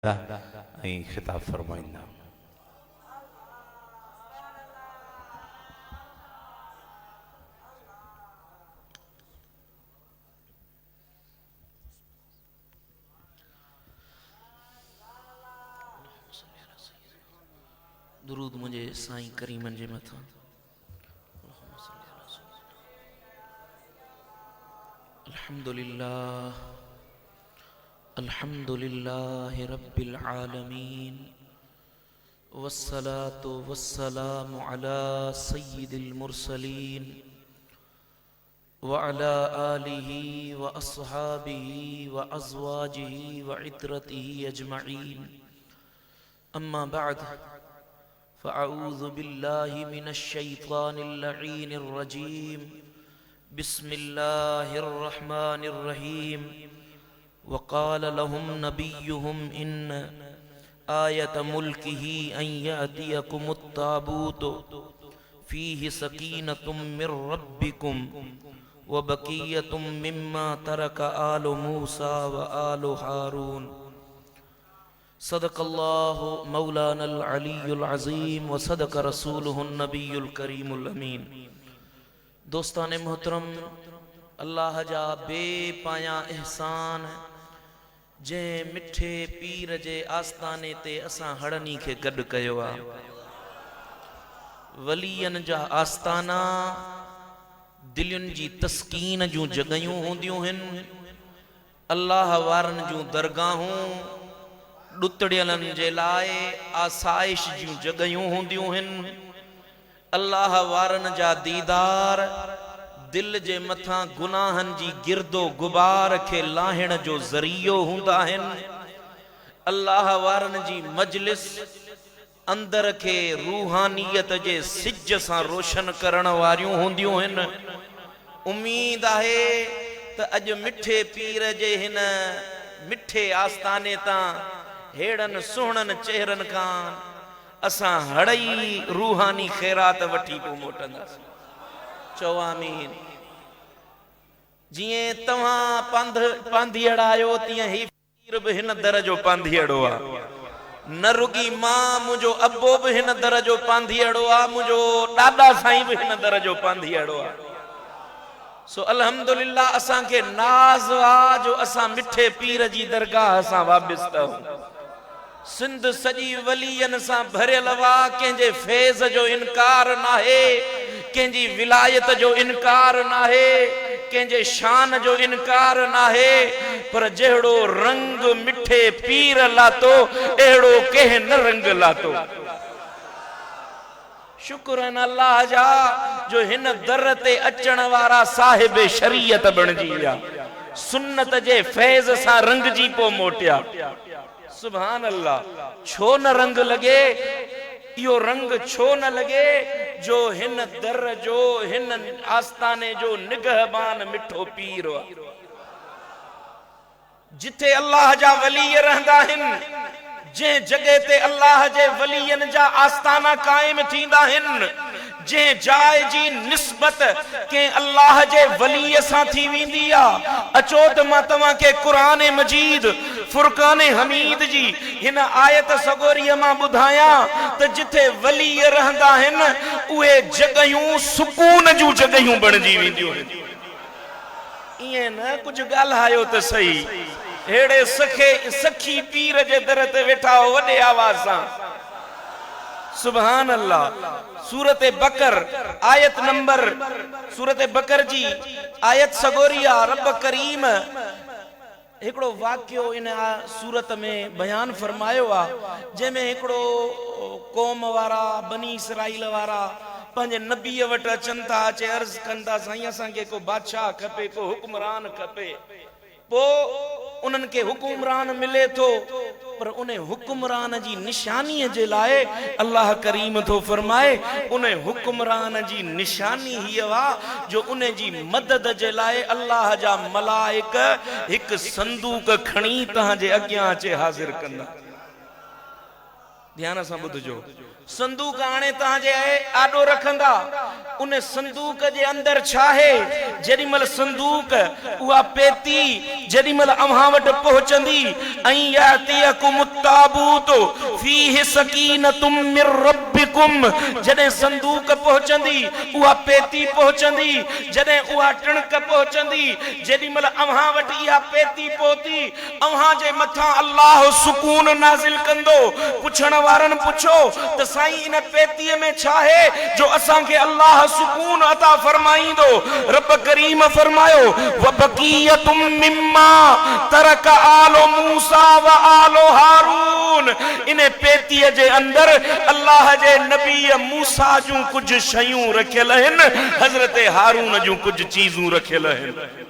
ऐं ख़िताब फरमाईंदा। दुरूद मुझे साईं करीमन जे मथा। अल्हम्दुलिल्लाह अल्हम्दुलिल्लाह रब्बिल आलमीन वस्सलातु वस्सलामु अला सय्यिदिल मुरसलीन व अला आलिहि व अस्हाबिहि व अज़वाजिहि व इत्रतिहि अजमईन। अम्मा बाद फ़अऊज़ु बिल्लाहि मिनश शैतानिर लईनिर रजीम। बिस्मिल्लाहिर रहमानिर रहीम। वक़ाल लहुम नबियुहुम इन्न आयत मुल्किही अन यअतियकुमुत ताबूत फ़ीहि सकीनतुम मिर रब्बिकुम व बक़िय्यतुम मिम्मा तरक आलु मूसा व आलु हारून। सदक़ल्लाहु मौलानल अलीयुल अज़ीम व सदक़ रसूलुहुन नबियुल करीमुल अमीन। दोस्तान मोहतरम, अल्लाह जा बेपाया एहसान जे मिठे पीर जे आस्ताने ते असां हड़नी खे गॾु कयो आहे। वलियन जा आस्ताना दिलयुनि जी तस्कीन जूं जॻहियूं हूंदियूं आहिनि। अल्लाह वारनि जूं दरगाहूं ॾुतड़ियलनि जे लाइ आसाइश जूं जॻहियूं हूंदियूं आहिनि। अल्लाह वारनि जा दीदार दिल जे मथां गुनाहनि जी गिरदो गुबार खे लाहिण जो ज़रियो हूंदा आहिनि। अल्लाह वारनि जी मजलिस अंदर खे रूहानियत जे सिज सां रोशन करण वारियूं हूंदियूं आहिनि। उम्मीद आहे त अॼु मिठे पीर जे हिन मिठे आस्ताने तां हेड़नि सुहिणनि चेहरनि खां असां हड़ई रूहानी ख़ैरात वठी पोइ मोटंदासीं। चओ आमीन। जीअं तव्हां पांधीअड़ आहियो तीअं ही फ़क़ीर बि हिन दर जो पांधीअड़ो आहे। न रुगी मां मुंहिंजो अबो बि हिन दर जो पांधीअड़ो आहे, मुंहिंजो ॾाॾा साईं बि हिन दर जो पांधीअड़ो आहे। सो अल्हम्दुलिल्लाह असांखे नाज़ आहे जो असां मिठे पीर जी दरगाह सां वाबिस्ता आहियूं। सिंध सॼी वलियन सां भरियल वा। कंहिंजे फैज़ जो इनकार नाहे, कंहिंजी विलायत जो इनकार नाहे, कंहिंजे शान जो इनकार नाहे, पर जहिड़ो रंग मिठे पीर लातो अहिड़ो कंहिं न रंग लातो। शुक्र आहिनि अल्लाह जा जो हिन दर ते अचण वारा साहिब शरीयत बणिजी विया, सुन्नत जे फैज़ सां रंगजी पो मोटिया। सुभान अल्लाह। छो न रंग लगे, इहो रंग छो न लगे जो हिन दर जो हिन आस्ताने जो निगहबान मिठो पीर आहे। जिथे अल्लाह जा वली रहंदा आहिनि, जंहिं जगह ते अल्लाह जे वलियन जा आस्ताना कायम थींदा आहिनि, जंहिं जाइ जी निस्बत के अल्लाह जे वली सां थी वेंदी आहे। अचो त मां तव्हां खे क़ुरान मजीद फुरकान हमीद जी हिन आयत सगोरीअ मां ॿुधायां त जिथे वली रहंदा आहिनि उहे जॻहियूं सुकून जूं जॻहियूं बणिजी वेंदियूं आहिनि। ईअं न कुझु ॻाल्हायो त सही। हेड़े सखी पीर जे दर ते वेठा हो वॾे आवाज़ सां। सुभान अल्लाह। सूरत बकर आयत नंबर सूरत बकर जी आयत सगोरिया रब करीम हिकड़ो वाक्यो इन सूरत में बयान फरमायो आहे, जंहिंमें हिकड़ो कौम वारा बनी इसराइल वारा पंहिंजे नबीअ वटि अचनि था, अचे अर्ज़ कनि था साईं असांखे को बादशाह खपे, को हुक्मरान खपे। पोइ उन्हनि खे हुक्मरान मिले थो, पर उन हुक्मरान जी निशानीअ जे लाइ अल्लाह करीम थो फरमाए उन हुक्मरान जी निशानी हीअ आहे जो उन जी मदद जे लाइ अल्लाह जा मलाइक हिकु संदूक खणी तव्हांजे अॻियां अचे हाज़िर कंदा। ध्यान सां ॿुधजो संदूक आणे तव्हांजे आॾो रखंदा उन संदूक जे अंदर छा आहे जेॾी महिल संदूक उहा पेती जेॾी महिल अव्हां वटि पहुचंदी ऐं यातियकुम ताबूत फीहि सकीनतुम मिर रब्बिकुम जॾहिं संदूक पहुचंदी उहा पेती पहुचंदी जॾहिं उहा टिणक पहुचंदी जेॾी महिल अव्हां वटि इहा पेती पहुती अव्हां जे मथां अल्लाह सुकून नाज़िल कंदो पुछण वारनि पुछो त साईं इन पेतीअ में छा आहे जो असांखे अल्लाह सुकून अता फरमाईंदो रब करीम फरमायो वबकीयतुम मिम्मा तरक आलो मूसा व आलो हारून इन पेतीअ जे अंदर अल्लाह जे नबी मूसा जूं कुछ शयूं रखियल आहिनि हज़रत हारून जूं कुछ चीज़ूं रखियल आहिनि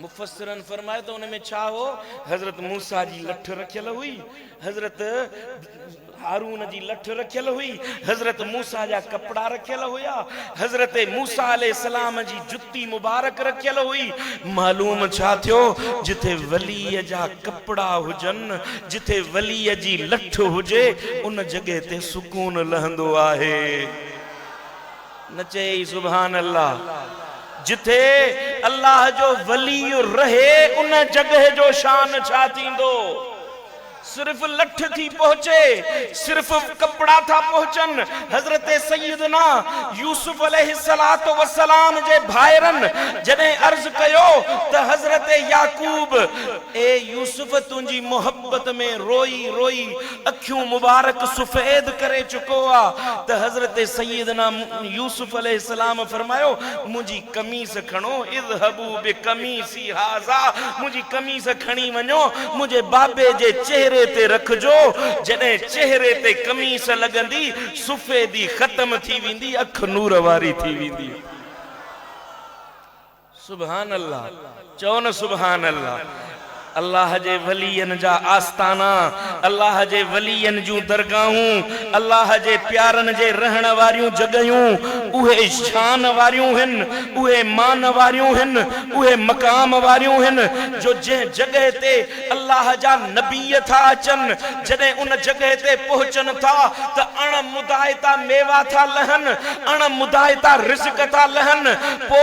मुफस्सिरन फरमाए तो उनमें छा हो हजरत मूसा जी लठ रखियल हुई हजरत हारून जी लठ रखियल हुई हजरत मूसा जा कपड़ा रखियल हुया हजरत मूसा अलैहिस्सलाम जी जुत्ती मुबारक रखियल हुई मालूम छा थियो जिथे वलीअ जा कपड़ा हुजन जिथे वलीअ जी लठ हुजे उन जगह ते सुकून लहंदो आहे नचे सुभान अल्लाह जिथे अल्लाह जो वली रहे उन जगह जो शान छा थींदो सिर्फ लठ थी पहुंचे सिर्फ कपड़ा था पहुंचन हजरत सैयदना यूसुफ अलैहिस्सलातु वस्सलाम जे भाइरन जने अर्ज कयो त हजरत याकूब ए यूसुफ तुंजी मोहब्बत में रोई रोई अखियों मुबारक सफेद करे चुको आ त हजरत सैयदना यूसुफ अलैहिस्सलाम फरमायो मुजी कमीज खणो इज़हबू बिकमीसी हाजा मुजी कमीज खणी वञो मुझे बाबे जे चेहरे ते रखजो जने चेहरे ते कमीस लगंदी सफेदी खत्म थी विंदी अख नूर वारी थी विंदी सुभान अल्लाह चओ न सुभान अल्लाह अल्लाह जे वलियन जा आस्ताना अल्लाह जे वलियन जूं दरगाहूं अल्लाह जे प्यारन जे रहण वारियूं जगहियूं उहे शान वारियूं हन उहे मान वारियूं हन उहे मकाम वारियूं हन जो जे जगह ते अल्लाह जा नबी था अचन जडे उन जगह ते पहुंचन था त अण मुदायता मेवा था लहन अण मुदायता रिज़्क था लहन पो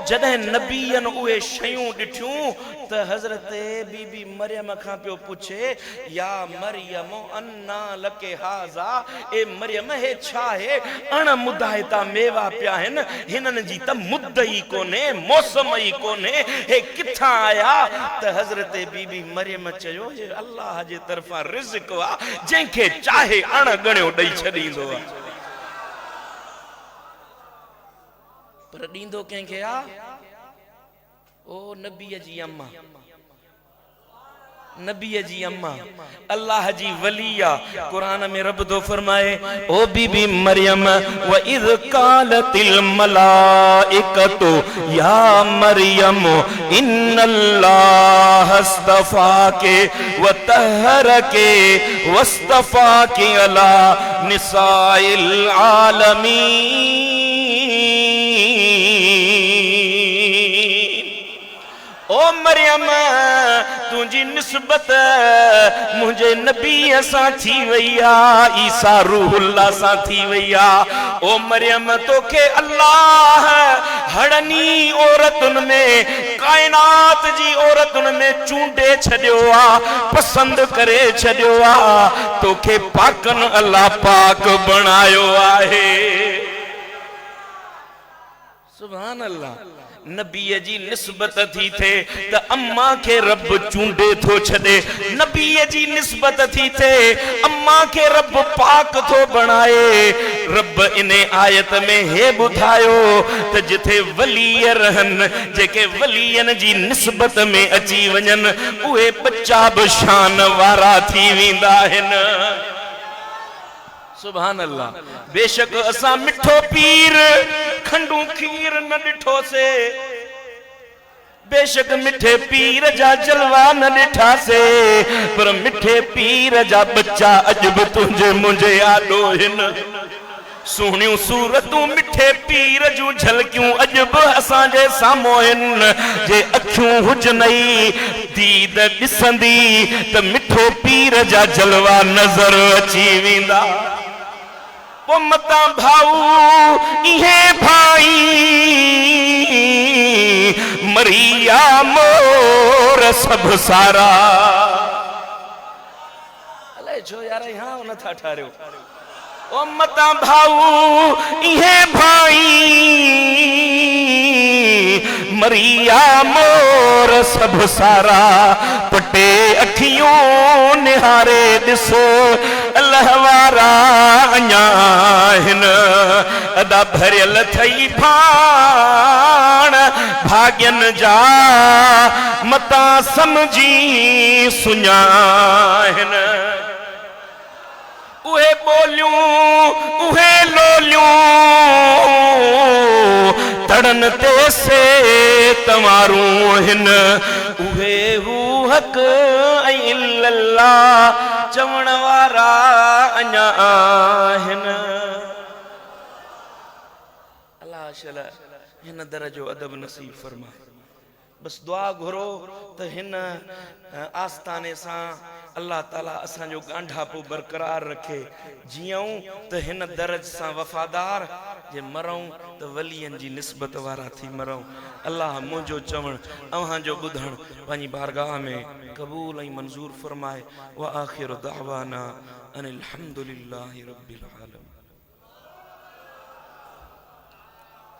जडे नबीयन उहे शयूं ॾिठियूं त हजरत बीबी मरियम खां पियो पूछे या मरियम अन्ना लके हाजा ए मरियम हे छा है अण मुदायता मेवा पिया हन हिनन जी त मुद्दई कोने मौसम ही कोने हे किथा आया त हजरत बीबी मरियम चयो हे अल्लाह जे तरफा रिज़्क वा जंहिंखे चाहे अण गणियो ॾेई छॾींदो आहे पर ॾींदो कंहिंखे आ ओ नबी जी अम्मा नबी जी अम्मा अल्लाह जी वलिया कुरान में रब तो फरमाए ओ बीबी मरियम व इज़ कालतिल मलाइकतु या मरियम इन्नल्लाह अस्तफाके व तहरके वस्तफाके अला निसाइल आलमीन ओ मरियम तुझी निस्बत मुझे नबी सां थी वैया ईसा रूहुल्लाह सां थी वैया ओ मरियम तोखे अल्लाह हड़नी औरतुन में कायनात जी औरतुन में चूंडे छड़ियो आ पसंद करे छड़ियो आ तोखे पाकन अल्लाह पाक बनायो आहे सुभान अल्लाह नबी जी निस्बत थी थे त अम्मा के रब चूंडे थो छदे नबी जी निस्बत थी थे अम्मा के रब पाक थो बनाए रब इने आयत में हे बुधायो त जिथे वली रहन जेके वलियन जी निस्बत में अची वञन उहे बच्चा बि शान वारा थी वेंदा आहिनि सुभान अल्लाह बेशक असा मिठो पीर खंडू खीर न ॾिठो से बेशक मिठे पीर जा जलवा न ॾिठा से पर मिठे पीर जा बच्चा अज भी तुझे मुझे आडो हिन सोहणियूं सूरतूं मिठे पीर जूं झलकियूं अॼु बि असांजे साम्हूं आहिनि जे अखियूं हुजनई दीद ॾिसंदी त मिठो पीर जा जलवा नज़र अची वेंदा पो मता भाऊ इहे भाई मरिया मोर सब सारा अले जो यार यहाँ नथा ठारियो ओ मता भाऊ इहे भाई मरिया मोर सब सारा पटे अखियों निहारे ॾिसो अल्लाह वारा अञा हिन अदा भरियल थई फाण भाग्यन जा मता समझी सुञाहिन उहे बोलियूं उहे लोलियूं तड़न ते से तमारूं हिन उहे हू हक ऐं इल्लल्लाह चवण वारा अञा आहिन अल्लाह शला हिन दर जो अदब नसीब फरमा बस दुआ घुरो त हिन आस्ताने सां अल्लाह ताला असांजो गांढापो बरकरार रखे जियूं त हिन दर्ज सां वफ़ादार जे मरूं त वलियन जी निस्बत वारा थी मरूं अल्लाह मुंहिंजो चवण अव्हांजो ॿुधण पंहिंजी बारगाह में क़बूल ऐं मंज़ूर फरमाए व आखिर दावाना अनिल हम्दुलिल्लाहि रब्बिल आलमीन।